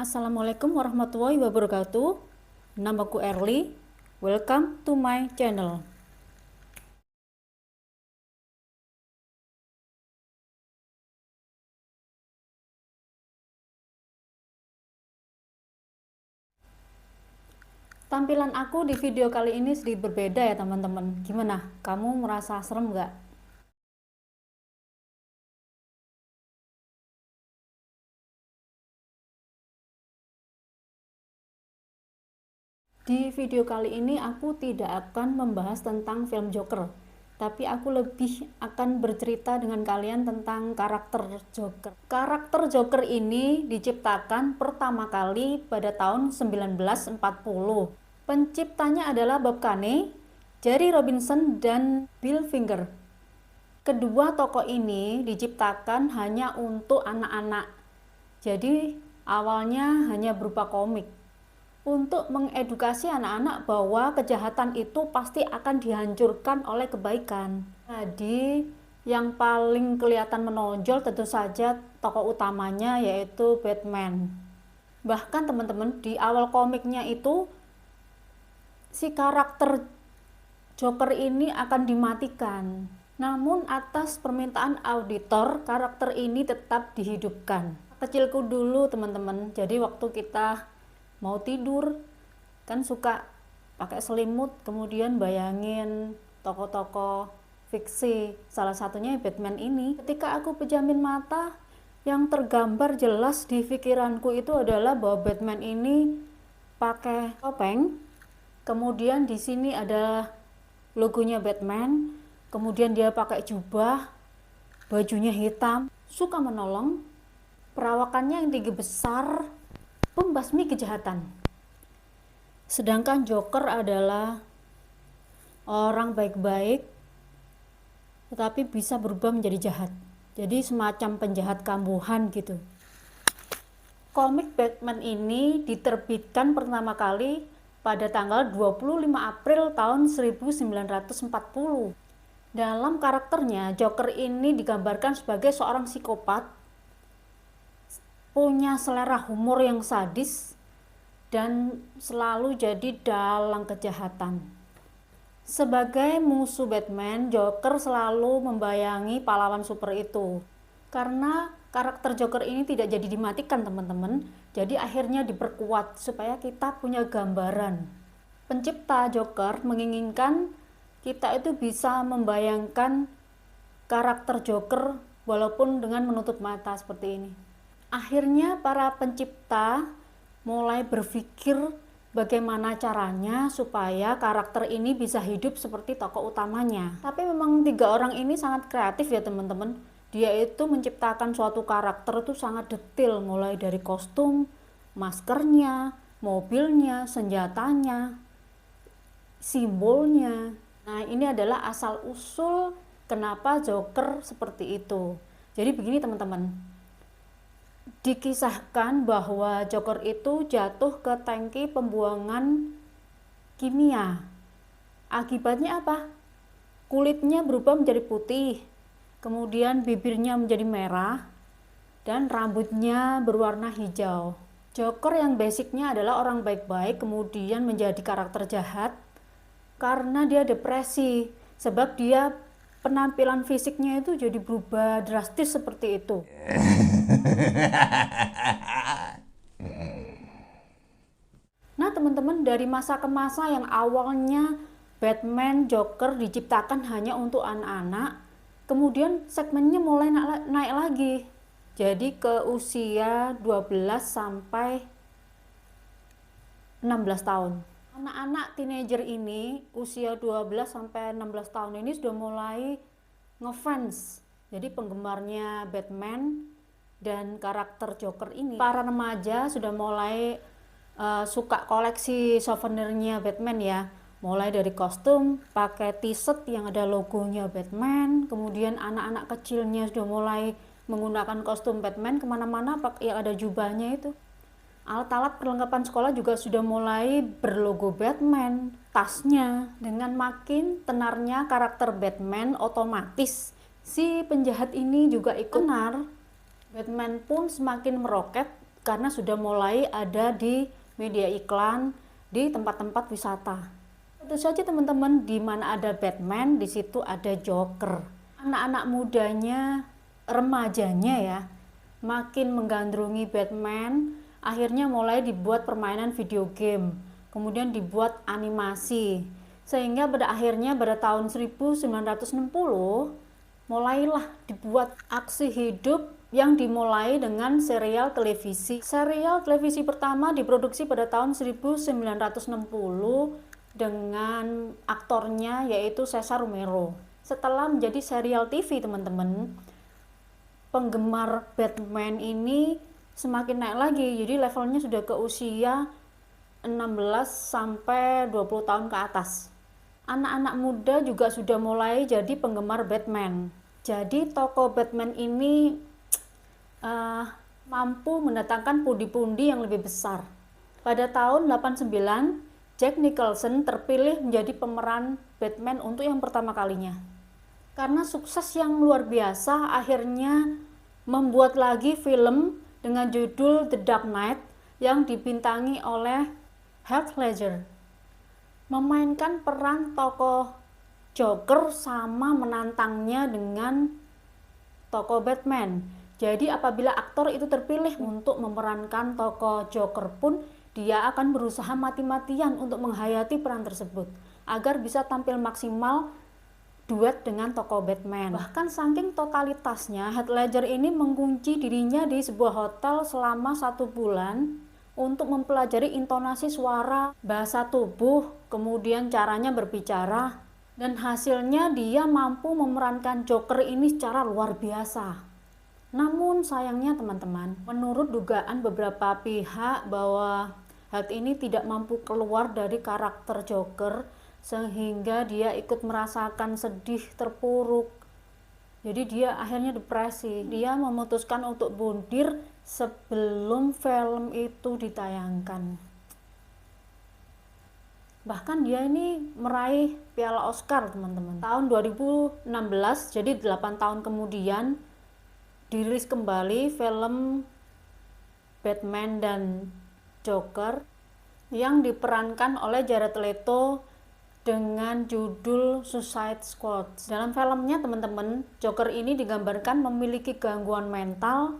Assalamualaikum warahmatullahi wabarakatuh. Namaku Erli. Welcome to my channel. Tampilan aku di video kali ini sedikit berbeda ya teman-teman. Gimana? Kamu merasa serem nggak? Di video kali ini aku tidak akan membahas tentang film Joker, tapi aku lebih akan bercerita dengan kalian tentang karakter Joker. Karakter Joker ini diciptakan pertama kali pada tahun 1940. Penciptanya adalah Bob Kane, Jerry Robinson, dan Bill Finger. Kedua tokoh ini diciptakan hanya untuk anak-anak. Jadi awalnya hanya berupa komik untuk mengedukasi anak-anak bahwa kejahatan itu pasti akan dihancurkan oleh kebaikan. Jadi yang paling kelihatan menonjol tentu saja tokoh utamanya yaitu Batman. Bahkan teman-teman di awal komiknya itu si karakter Joker ini akan dimatikan. Namun atas permintaan auditor, karakter ini tetap dihidupkan. Kecilku dulu teman-teman, jadi waktu kita mau tidur kan suka pakai selimut, kemudian bayangin tokoh-tokoh fiksi, salah satunya Batman ini. Ketika aku pejamin mata, yang tergambar jelas di pikiranku itu adalah bahwa Batman ini pakai topeng, kemudian di sini ada logonya Batman, kemudian dia pakai jubah, bajunya hitam, suka menolong, perawakannya yang tinggi besar, pembasmi kejahatan. Sedangkan Joker adalah orang baik-baik tetapi bisa berubah menjadi jahat. Jadi semacam penjahat kambuhan gitu. Komik Batman ini diterbitkan pertama kali pada tanggal 25 April tahun 1940. Dalam karakternya, Joker ini digambarkan sebagai seorang psikopat, punya selera humor yang sadis, dan selalu jadi dalang kejahatan. Sebagai musuh Batman, Joker selalu membayangi pahlawan super itu. Karena karakter Joker ini tidak jadi dimatikan teman-teman, jadi akhirnya diperkuat supaya kita punya gambaran. Pencipta Joker menginginkan kita itu bisa membayangkan karakter Joker walaupun dengan menutup mata seperti ini. Akhirnya para pencipta mulai berpikir bagaimana caranya supaya karakter ini bisa hidup seperti tokoh utamanya. Tapi memang 3 orang ini sangat kreatif ya teman-teman. Dia itu menciptakan suatu karakter itu sangat detail, mulai dari kostum, maskernya, mobilnya, senjatanya, simbolnya. Nah, ini adalah asal usul kenapa Joker seperti itu. Jadi begini teman-teman, dikisahkan bahwa Joker itu jatuh ke tangki pembuangan kimia. Akibatnya apa? Kulitnya berubah menjadi putih, kemudian bibirnya menjadi merah, dan rambutnya berwarna hijau. Joker yang basicnya adalah orang baik-baik kemudian menjadi karakter jahat karena dia depresi, sebab dia penampilan fisiknya itu jadi berubah drastis seperti itu. Nah teman-teman, dari masa ke masa yang awalnya Batman, Joker diciptakan hanya untuk anak-anak, kemudian segmennya mulai naik lagi. Jadi ke usia 12 sampai 16 tahun. Anak-anak teenager ini usia 12 sampai 16 tahun ini sudah mulai ngefans. Jadi penggemarnya Batman dan karakter Joker ini. Para remaja sudah mulai suka koleksi souvenirnya Batman ya. Mulai dari kostum, pakai t-shirt yang ada logonya Batman. Kemudian anak-anak kecilnya sudah mulai menggunakan kostum Batman kemana-mana yang ada jubahnya itu. Alat-alat perlengkapan sekolah juga sudah mulai berlogo Batman, tasnya. Dengan makin tenarnya karakter Batman, otomatis si penjahat ini juga ikut tenar. Batman pun semakin meroket karena sudah mulai ada di media iklan di tempat-tempat wisata. Tentu saja teman-teman, di mana ada Batman, di situ ada Joker. Anak-anak mudanya, remajanya ya, makin menggandrungi Batman, akhirnya mulai dibuat permainan video game, kemudian dibuat animasi, sehingga pada akhirnya pada tahun 1960 mulailah dibuat aksi hidup yang dimulai dengan serial televisi. Serial televisi pertama diproduksi pada tahun 1960 dengan aktornya yaitu Cesar Romero. Setelah menjadi serial TV teman-teman, penggemar Batman ini semakin naik lagi, jadi levelnya sudah ke usia 16 sampai 20 tahun ke atas. Anak-anak muda juga sudah mulai jadi penggemar Batman. Jadi tokoh Batman ini mampu mendatangkan pundi-pundi yang lebih besar. Pada tahun 89, Jack Nicholson terpilih menjadi pemeran Batman untuk yang pertama kalinya. Karena sukses yang luar biasa, akhirnya membuat lagi film dengan judul The Dark Knight yang dibintangi oleh Heath Ledger. Memainkan peran tokoh Joker sama menantangnya dengan tokoh Batman. Jadi apabila aktor itu terpilih untuk memerankan tokoh Joker pun, dia akan berusaha mati-matian untuk menghayati peran tersebut agar bisa tampil maksimal duet dengan tokoh Batman. Bahkan saking totalitasnya, Heath Ledger ini mengunci dirinya di sebuah hotel selama 1 bulan untuk mempelajari intonasi suara, bahasa tubuh, kemudian caranya berbicara, dan hasilnya dia mampu memerankan Joker ini secara luar biasa. Namun sayangnya teman-teman, menurut dugaan beberapa pihak bahwa Heath ini tidak mampu keluar dari karakter Joker sehingga dia ikut merasakan sedih, terpuruk. Jadi dia akhirnya depresi. Dia memutuskan untuk bunuh sebelum film itu ditayangkan. Bahkan dia ini meraih piala Oscar teman-teman. Tahun 2016, jadi 8 tahun kemudian dirilis kembali film Batman dan Joker yang diperankan oleh Jared Leto dengan judul Suicide Squad. Dalam filmnya teman-teman, Joker ini digambarkan memiliki gangguan mental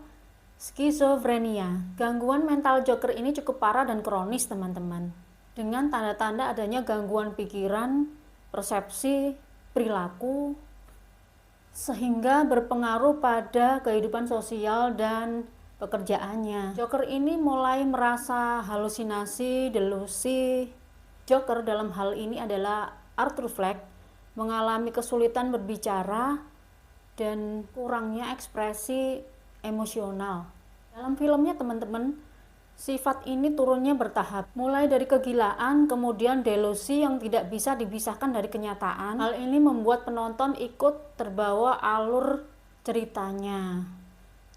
skizofrenia. Gangguan mental Joker ini cukup parah dan kronis teman-teman, dengan tanda-tanda adanya gangguan pikiran, persepsi, perilaku, sehingga berpengaruh pada kehidupan sosial dan pekerjaannya. Joker ini mulai merasa halusinasi, delusi. Joker dalam hal ini adalah Arthur Fleck, mengalami kesulitan berbicara dan kurangnya ekspresi emosional. Dalam filmnya teman-teman, sifat ini turunnya bertahap, mulai dari kegilaan, kemudian delusi yang tidak bisa dipisahkan dari kenyataan. Hal ini membuat penonton ikut terbawa alur ceritanya.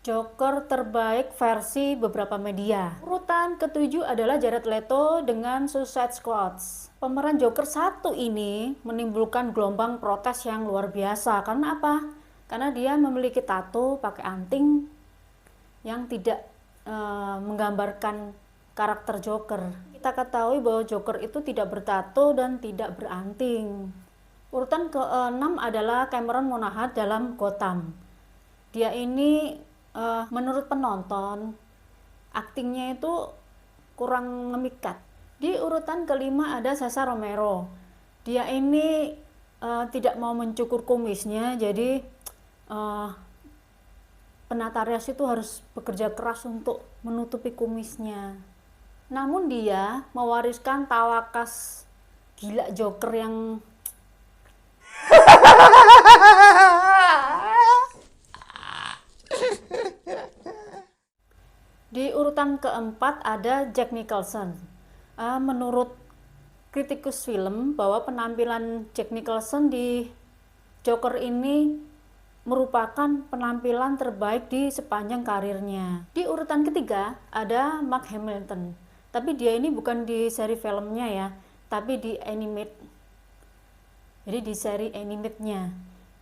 Joker terbaik versi beberapa media. Urutan ketujuh adalah Jared Leto dengan Suicide Squad. Pemeran Joker satu ini menimbulkan gelombang protes yang luar biasa. Karena apa? Karena dia memiliki tato, pakai anting yang tidak menggambarkan karakter Joker. Kita ketahui bahwa Joker itu tidak bertato dan tidak beranting. Urutan ke-6 adalah Cameron Monaghan dalam Gotham. Dia ini menurut penonton aktingnya itu kurang memikat. Di urutan kelima ada Cesar Romero. Dia ini tidak mau mencukur kumisnya, jadi penata rias itu harus bekerja keras untuk menutupi kumisnya. Namun dia mewariskan tawakas gila Joker yang Di urutan keempat ada Jack Nicholson. Menurut kritikus film bahwa penampilan Jack Nicholson di Joker ini merupakan penampilan terbaik di sepanjang karirnya. Di urutan ketiga ada Mark Hamilton. Tapi dia ini bukan di seri filmnya ya, tapi di animate. Jadi di seri animate-nya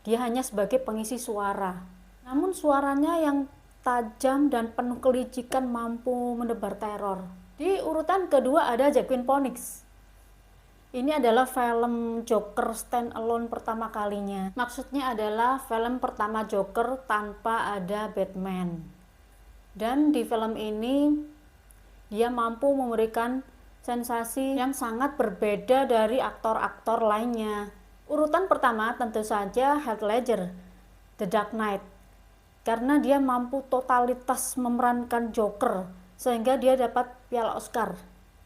dia hanya sebagai pengisi suara. Namun suaranya yang tajam dan penuh kelicikan, mampu menebar teror. Di urutan kedua ada Joaquin Phoenix. Ini adalah film Joker standalone pertama kalinya. Maksudnya adalah film pertama Joker tanpa ada Batman. Dan di film ini dia mampu memberikan sensasi yang sangat berbeda dari aktor-aktor lainnya. Urutan pertama tentu saja Heath Ledger, The Dark Knight. Karena dia mampu totalitas memerankan Joker sehingga dia dapat piala Oscar.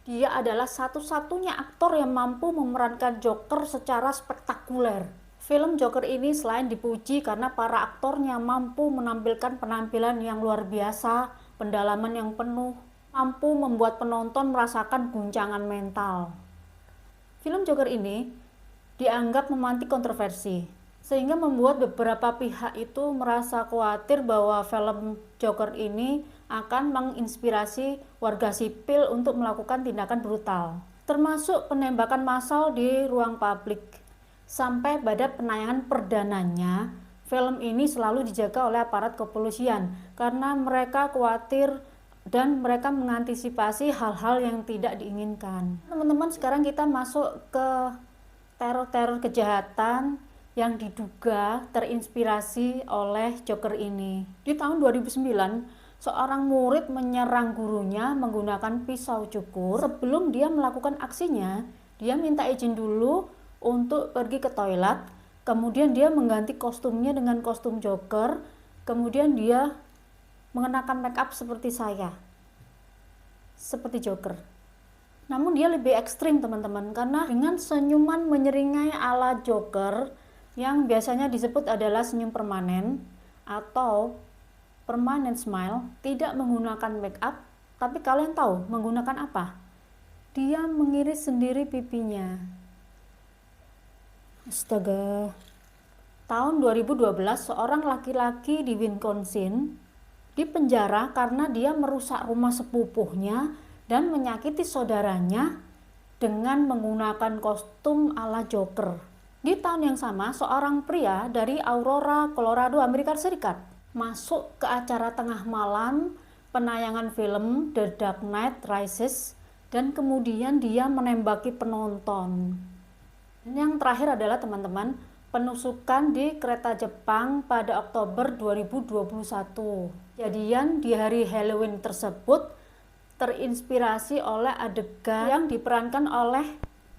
Dia adalah satu-satunya aktor yang mampu memerankan Joker secara spektakuler. Film Joker ini selain dipuji karena para aktornya mampu menampilkan penampilan yang luar biasa, pendalaman yang penuh, mampu membuat penonton merasakan guncangan mental. Film Joker ini dianggap memantik kontroversi, sehingga membuat beberapa pihak itu merasa khawatir bahwa film Joker ini akan menginspirasi warga sipil untuk melakukan tindakan brutal, termasuk penembakan massal di ruang publik. Sampai pada penayangan perdananya, film ini selalu dijaga oleh aparat kepolisian karena mereka khawatir dan mereka mengantisipasi hal-hal yang tidak diinginkan. Teman-teman, sekarang kita masuk ke teror-teror kejahatan yang diduga terinspirasi oleh Joker ini. Di tahun 2009, seorang murid menyerang gurunya menggunakan pisau cukur. Sebelum dia melakukan aksinya, dia minta izin dulu untuk pergi ke toilet, kemudian dia mengganti kostumnya dengan kostum Joker, kemudian dia mengenakan make up seperti saya, seperti Joker. Namun dia lebih ekstrim teman-teman, karena dengan senyuman menyeringai ala Joker yang biasanya disebut adalah senyum permanen atau permanent smile, tidak menggunakan make up. Tapi kalian tahu menggunakan apa? Dia mengiris sendiri pipinya. Astaga. Tahun 2012, seorang laki-laki di Wisconsin dipenjara karena dia merusak rumah sepupuhnya dan menyakiti saudaranya dengan menggunakan kostum ala Joker. Di tahun yang sama, seorang pria dari Aurora, Colorado, Amerika Serikat masuk ke acara tengah malam penayangan film The Dark Knight Rises dan kemudian dia menembaki penonton. Dan yang terakhir adalah teman-teman, penusukan di kereta Jepang pada Oktober 2021. Kejadian di hari Halloween tersebut terinspirasi oleh adegan yang diperankan oleh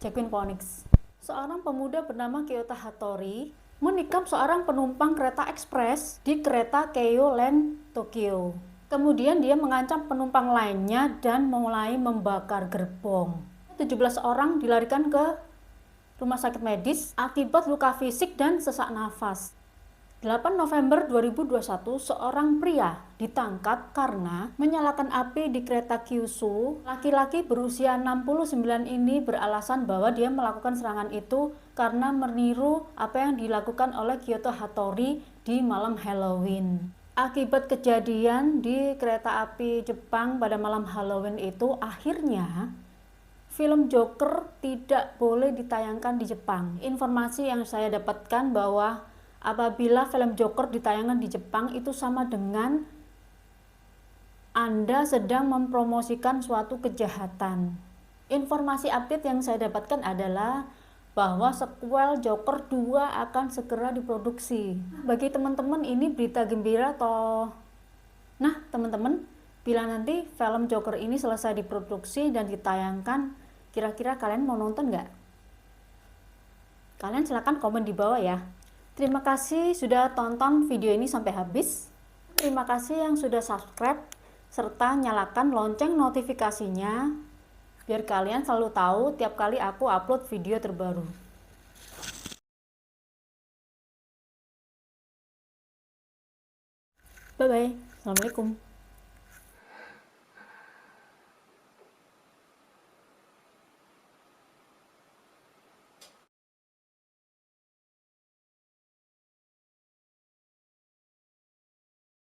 Joaquin Phoenix. Seorang pemuda bernama Kyoto Hattori menikam seorang penumpang kereta ekspres di kereta Keio Line Tokyo. Kemudian dia mengancam penumpang lainnya dan mulai membakar gerbong. 17 orang dilarikan ke rumah sakit medis akibat luka fisik dan sesak nafas. 8 November 2021, seorang pria ditangkap karena menyalakan api di kereta Kyushu. Laki-laki berusia 69 ini beralasan bahwa dia melakukan serangan itu karena meniru apa yang dilakukan oleh Kyoto Hattori di malam Halloween. Akibat kejadian di kereta api Jepang pada malam Halloween itu, akhirnya film Joker tidak boleh ditayangkan di Jepang. Informasi yang saya dapatkan bahwa apabila film Joker ditayangkan di Jepang itu sama dengan Anda sedang mempromosikan suatu kejahatan. Informasi update yang saya dapatkan adalah bahwa sequel Joker 2 akan segera diproduksi. Bagi teman-teman ini berita gembira toh. Nah teman-teman, bila nanti film Joker ini selesai diproduksi dan ditayangkan, kira-kira kalian mau nonton nggak? Kalian silahkan komen di bawah ya. Terima kasih sudah tonton video ini sampai habis. Terima kasih yang sudah subscribe serta nyalakan lonceng notifikasinya biar kalian selalu tahu tiap kali aku upload video terbaru. Bye bye. Assalamualaikum.